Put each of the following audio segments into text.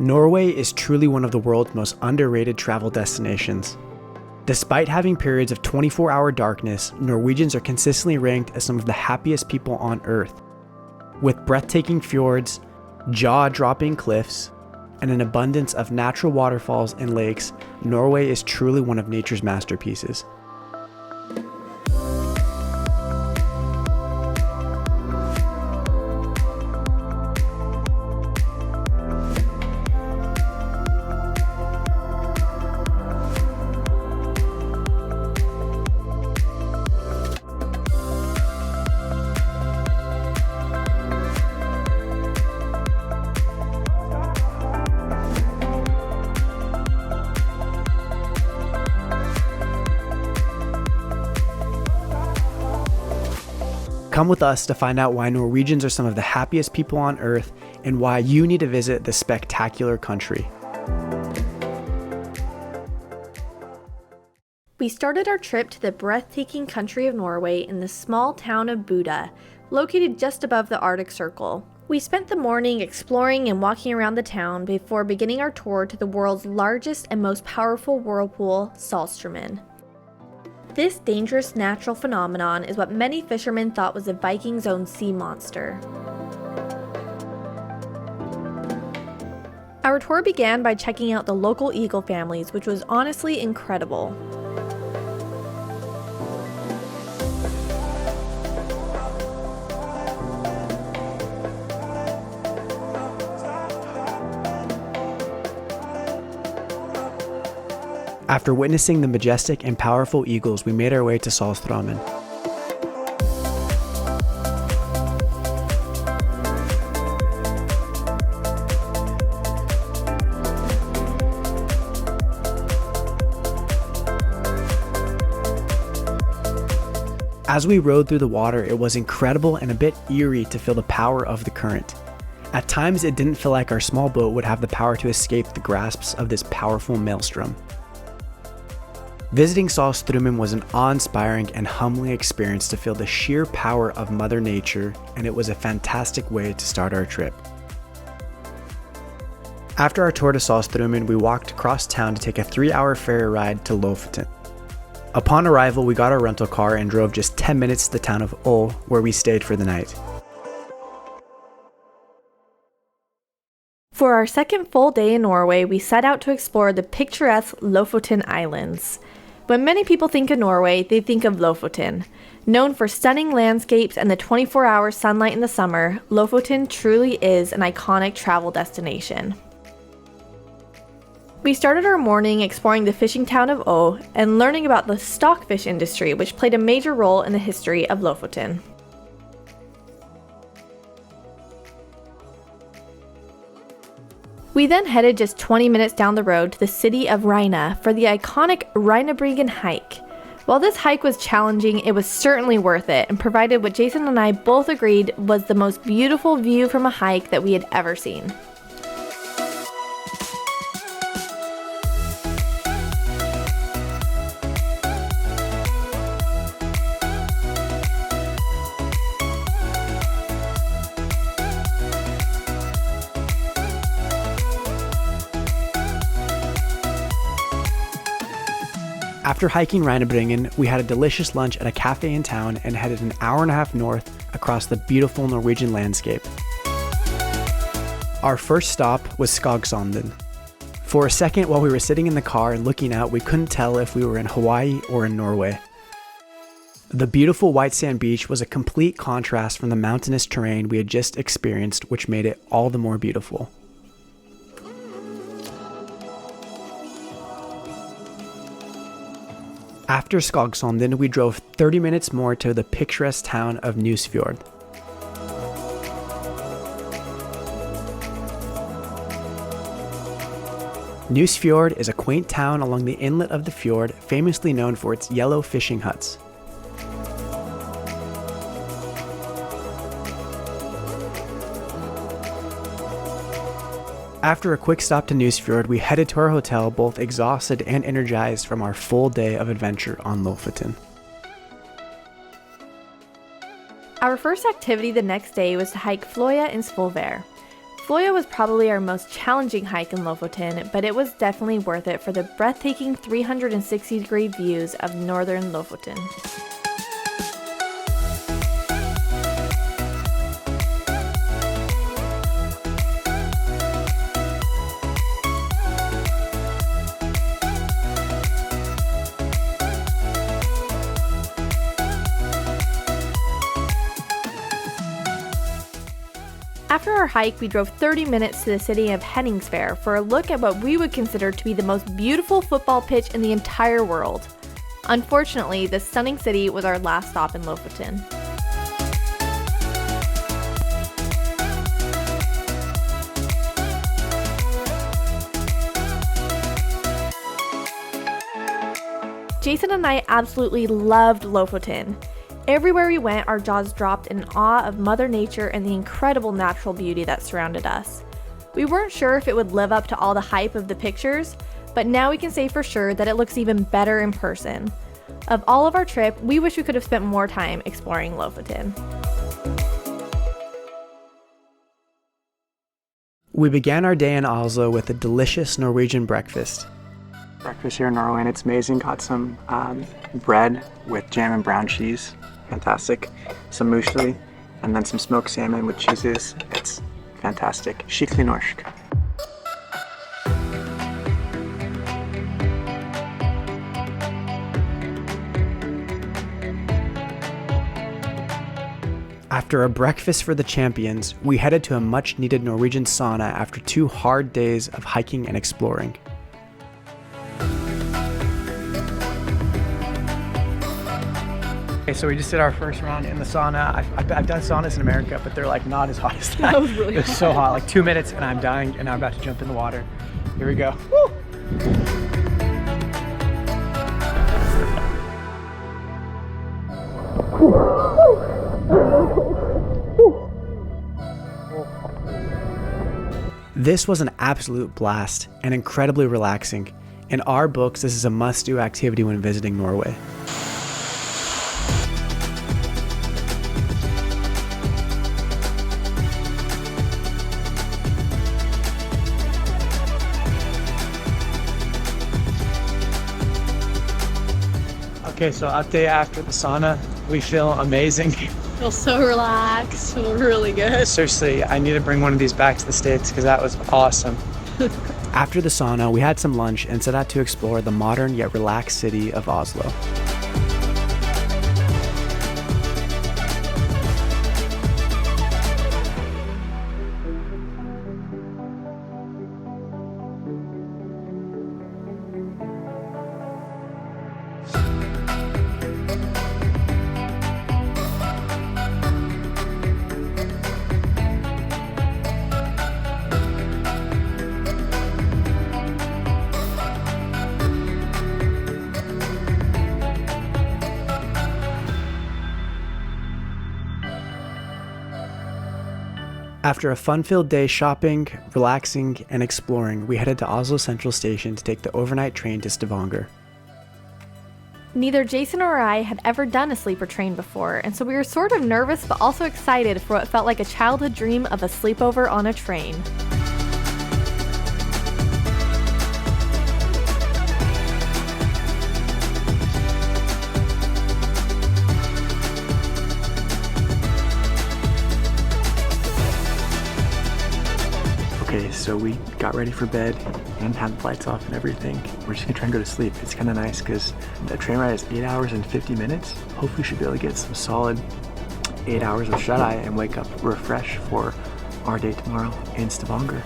Norway is truly one of the world's most underrated travel destinations. Despite having periods of 24-hour darkness, Norwegians are consistently ranked as some of the happiest people on Earth. With breathtaking fjords, jaw-dropping cliffs, and an abundance of natural waterfalls and lakes, Norway is truly one of nature's masterpieces. Come with us to find out why Norwegians are some of the happiest people on Earth and why you need to visit this spectacular country. We started our trip to the breathtaking country of Norway in the small town of Bødo, located just above the Arctic Circle. We spent the morning exploring and walking around the town before beginning our tour to the world's largest and most powerful whirlpool, Saltstraumen. This dangerous natural phenomenon is what many fishermen thought was a Viking's own sea monster. Our tour began by checking out the local eagle families, which was honestly incredible. After witnessing the majestic and powerful eagles, we made our way to Saltstraumen. As we rode through the water, it was incredible and a bit eerie to feel the power of the current. At times, it didn't feel like our small boat would have the power to escape the grasps of this powerful maelstrom. Visiting Saltstraumen was an awe-inspiring and humbling experience to feel the sheer power of Mother Nature, and it was a fantastic way to start our trip. After our tour to Saltstraumen, we walked across town to take a 3-hour ferry ride to Lofoten. Upon arrival, we got our rental car and drove just 10 minutes to the town of Odda, where we stayed for the night. For our second full day in Norway, we set out to explore the picturesque Lofoten Islands. When many people think of Norway, they think of Lofoten. Known for stunning landscapes and the 24-hour sunlight in the summer, Lofoten truly is an iconic travel destination. We started our morning exploring the fishing town of Odda and learning about the stockfish industry, which played a major role in the history of Lofoten. We then headed just 20 minutes down the road to the city of Reine for the iconic Reinebringen hike. While this hike was challenging, it was certainly worth it and provided what Jason and I both agreed was the most beautiful view from a hike that we had ever seen. After hiking Reinebringen, we had a delicious lunch at a cafe in town and headed an hour and a half north across the beautiful Norwegian landscape. Our first stop was Skagsanden. For a second while we were sitting in the car and looking out, we couldn't tell if we were in Hawaii or in Norway. The beautiful white sand beach was a complete contrast from the mountainous terrain we had just experienced, which made it all the more beautiful. After Skagsanden, we drove 30 minutes more to the picturesque town of Nusfjord. Nusfjord is a quaint town along the inlet of the fjord, famously known for its yellow fishing huts. After a quick stop to Nusfjord, we headed to our hotel, both exhausted and energized from our full day of adventure on Lofoten. Our first activity the next day was to hike Fløya in Svolvær. Fløya was probably our most challenging hike in Lofoten, but it was definitely worth it for the breathtaking 360-degree views of northern Lofoten. After our hike, we drove 30 minutes to the city of Henningsvær for a look at what we would consider to be the most beautiful football pitch in the entire world. Unfortunately, this stunning city was our last stop in Lofoten. Jason and I absolutely loved Lofoten. Everywhere we went, our jaws dropped in awe of Mother Nature and the incredible natural beauty that surrounded us. We weren't sure if it would live up to all the hype of the pictures, but now we can say for sure that it looks even better in person. Of all of our trip, we wish we could have spent more time exploring Lofoten. We began our day in Oslo with a delicious Norwegian breakfast. Breakfast here in Norway, and it's amazing. Got some bread with jam and brown cheese. Fantastic. Some muesli, and then some smoked salmon with cheeses. It's fantastic. Skikkelig norsk. After a breakfast for the champions, we headed to a much-needed Norwegian sauna after 2 hard days of hiking and exploring. Okay, so we just did our first round in the sauna. I've done saunas in America, but they're like not as hot as that. That was really hot. It was so hot, like 2 minutes and I'm dying and I'm about to jump in the water. Here we go. Woo! This was an absolute blast and incredibly relaxing. In our books, this is a must-do activity when visiting Norway. Okay, so update after the sauna. We feel amazing. Feel so relaxed, feel really good. Seriously, I need to bring one of these back to the States because that was awesome. After the sauna, we had some lunch and set out to explore the modern yet relaxed city of Oslo. After a fun-filled day shopping, relaxing, and exploring, we headed to Oslo Central Station to take the overnight train to Stavanger. Neither Jason or I had ever done a sleeper train before, and so we were sort of nervous but also excited for what felt like a childhood dream of a sleepover on a train. Okay, so we got ready for bed and had the lights off and everything. We're just gonna try and go to sleep. It's kind of nice because the train ride is 8 hours and 50 minutes. Hopefully we should be able to get some solid 8 hours of shut-eye and wake up refreshed for our day tomorrow in Stavanger.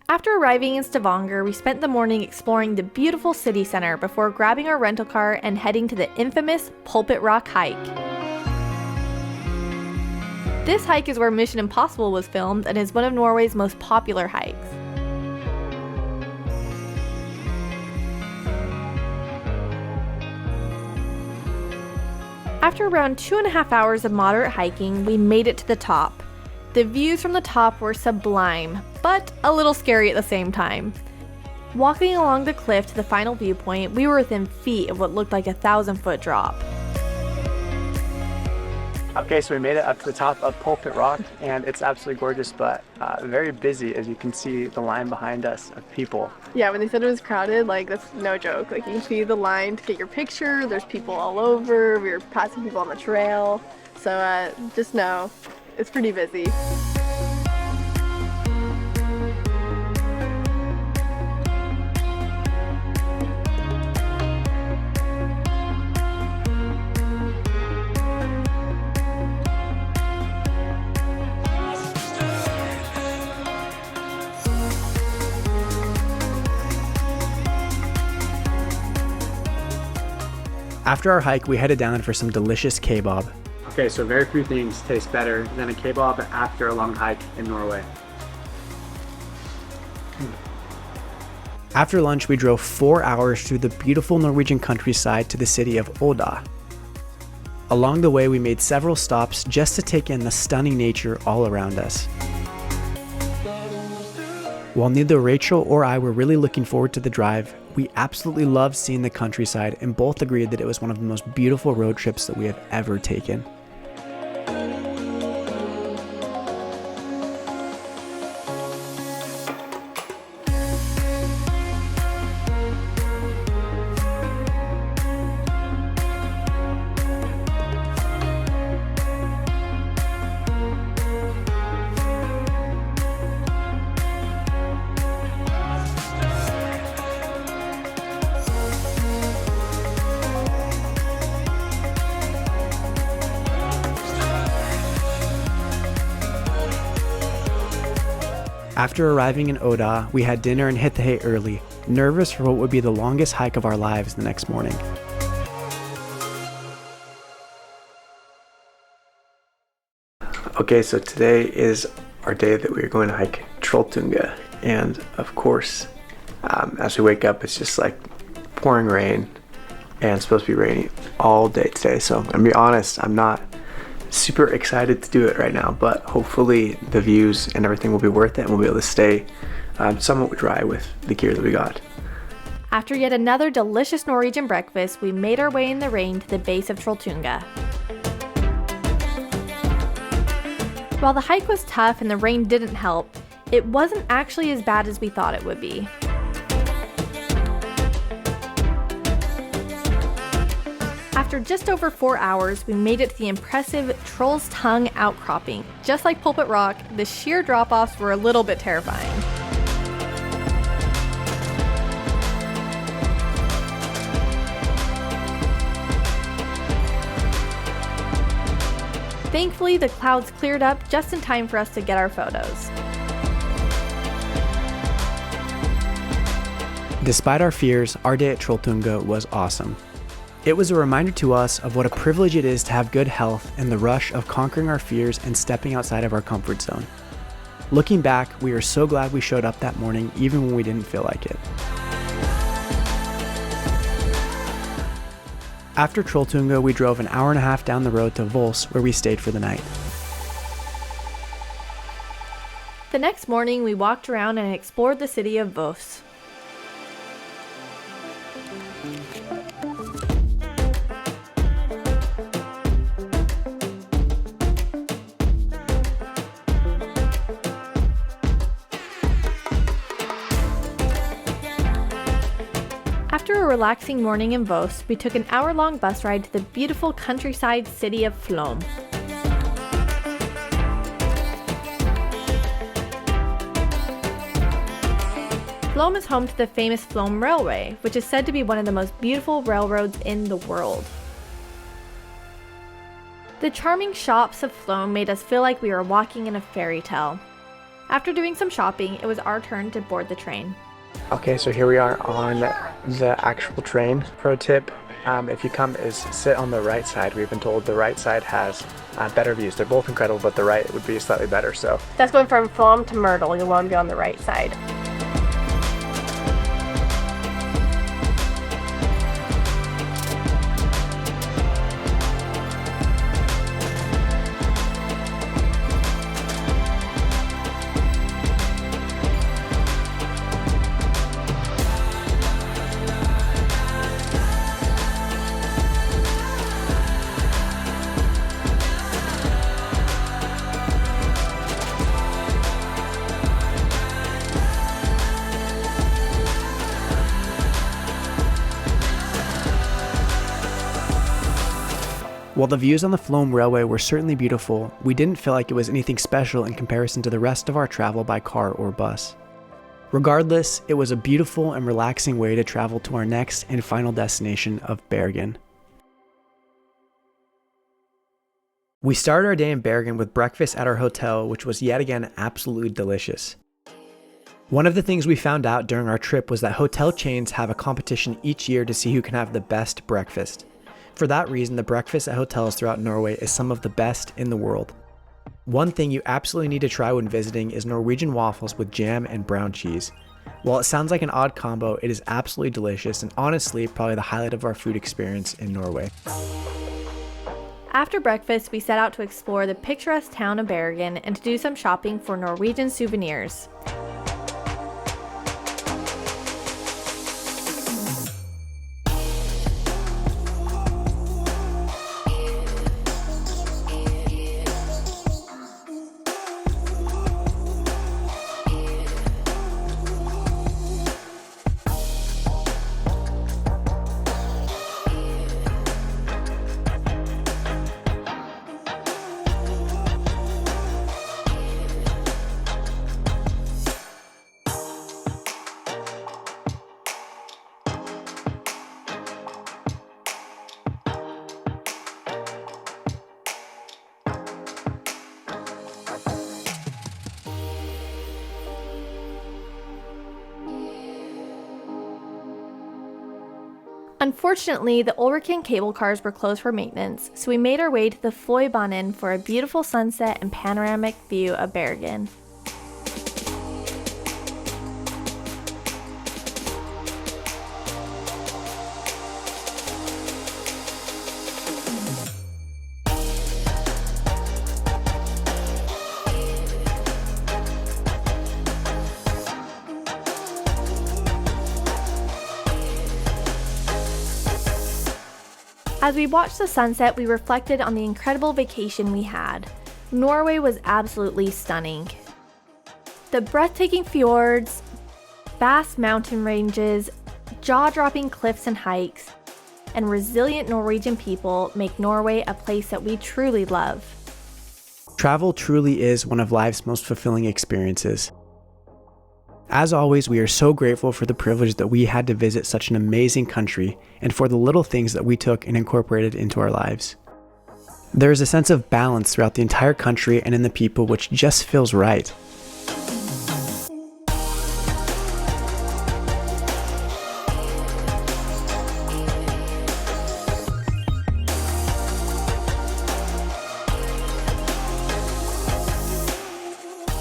After arriving in Stavanger, we spent the morning exploring the beautiful city center before grabbing our rental car and heading to the infamous Pulpit Rock hike. This hike is where Mission Impossible was filmed and is one of Norway's most popular hikes. After around 2.5 hours of moderate hiking, we made it to the top. The views from the top were sublime, but a little scary at the same time. Walking along the cliff to the final viewpoint, we were within feet of what looked like a 1,000-foot drop. Okay, so we made it up to the top of Pulpit Rock, and it's absolutely gorgeous, but very busy, as you can see the line behind us of people. Yeah, when they said it was crowded, like, that's no joke. Like, you can see the line to get your picture. There's people all over. We were passing people on the trail. So just know it's pretty busy. After our hike, we headed down for some delicious kebab. Okay, so very few things taste better than a kebab after a long hike in Norway. After lunch, we drove 4 hours through the beautiful Norwegian countryside to the city of Odda. Along the way, we made several stops just to take in the stunning nature all around us. While neither Rachel or I were really looking forward to the drive, we absolutely loved seeing the countryside and both agreed that it was one of the most beautiful road trips that we have ever taken. After arriving in Odda, we had dinner and hit the hay early, nervous for what would be the longest hike of our lives the next morning. Okay, so today is our day that we're going to hike Trolltunga, and of course, as we wake up, it's just like pouring rain, and it's supposed to be raining all day today. So I'm gonna be honest, I'm not super excited to do it right now, but hopefully the views and everything will be worth it and we'll be able to stay somewhat dry with the gear that we got. After yet another delicious Norwegian breakfast, we made our way in the rain to the base of Trolltunga. While the hike was tough and the rain didn't help, it wasn't actually as bad as we thought it would be. After just over 4 hours, we made it to the impressive Troll's Tongue outcropping. Just like Pulpit Rock, the sheer drop-offs were a little bit terrifying. Thankfully, the clouds cleared up just in time for us to get our photos. Despite our fears, our day at Trolltunga was awesome. It was a reminder to us of what a privilege it is to have good health and the rush of conquering our fears and stepping outside of our comfort zone. Looking back, we are so glad we showed up that morning even when we didn't feel like it. After Trolltunga, we drove an hour and a half down the road to Voss, where we stayed for the night. The next morning, we walked around and explored the city of Voss. After a relaxing morning in Voss, we took an hour-long bus ride to the beautiful countryside city of Flåm. Flåm is home to the famous Flåm Railway, which is said to be one of the most beautiful railroads in the world. The charming shops of Flåm made us feel like we were walking in a fairy tale. After doing some shopping, it was our turn to board the train. Okay, so here we are on the actual train. Pro tip, if you come, is sit on the right side. We've been told the right side has better views. They're both incredible, but the right would be slightly better. So That's going from Flåm to Myrtle. You'll want to be on the right side. While the views on the Flåm Railway were certainly beautiful, we didn't feel like it was anything special in comparison to the rest of our travel by car or bus. Regardless, it was a beautiful and relaxing way to travel to our next and final destination of Bergen. We started our day in Bergen with breakfast at our hotel, which was yet again absolutely delicious. One of the things we found out during our trip was that hotel chains have a competition each year to see who can have the best breakfast. For that reason, the breakfast at hotels throughout Norway is some of the best in the world. One thing you absolutely need to try when visiting is Norwegian waffles with jam and brown cheese. While it sounds like an odd combo, it is absolutely delicious and honestly probably the highlight of our food experience in Norway. After breakfast, we set out to explore the picturesque town of Bergen and to do some shopping for Norwegian souvenirs. Unfortunately, the Ulriken cable cars were closed for maintenance, so we made our way to the Flåmsbana for a beautiful sunset and panoramic view of Bergen. As we watched the sunset, we reflected on the incredible vacation we had. Norway was absolutely stunning. The breathtaking fjords, vast mountain ranges, jaw-dropping cliffs and hikes, and resilient Norwegian people make Norway a place that we truly love. Travel truly is one of life's most fulfilling experiences. As always, we are so grateful for the privilege that we had to visit such an amazing country and for the little things that we took and incorporated into our lives. There is a sense of balance throughout the entire country and in the people which just feels right.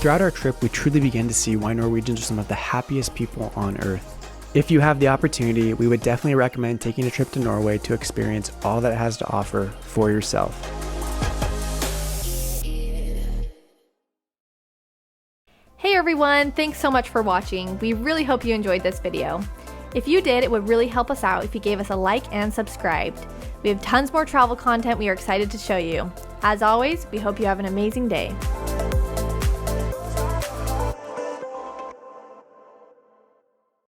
Throughout our trip, we truly began to see why Norwegians are some of the happiest people on earth. If you have the opportunity, we would definitely recommend taking a trip to Norway to experience all that it has to offer for yourself. Hey everyone, thanks so much for watching. We really hope you enjoyed this video. If you did, it would really help us out if you gave us a like and subscribed. We have tons more travel content we are excited to show you. As always, we hope you have an amazing day.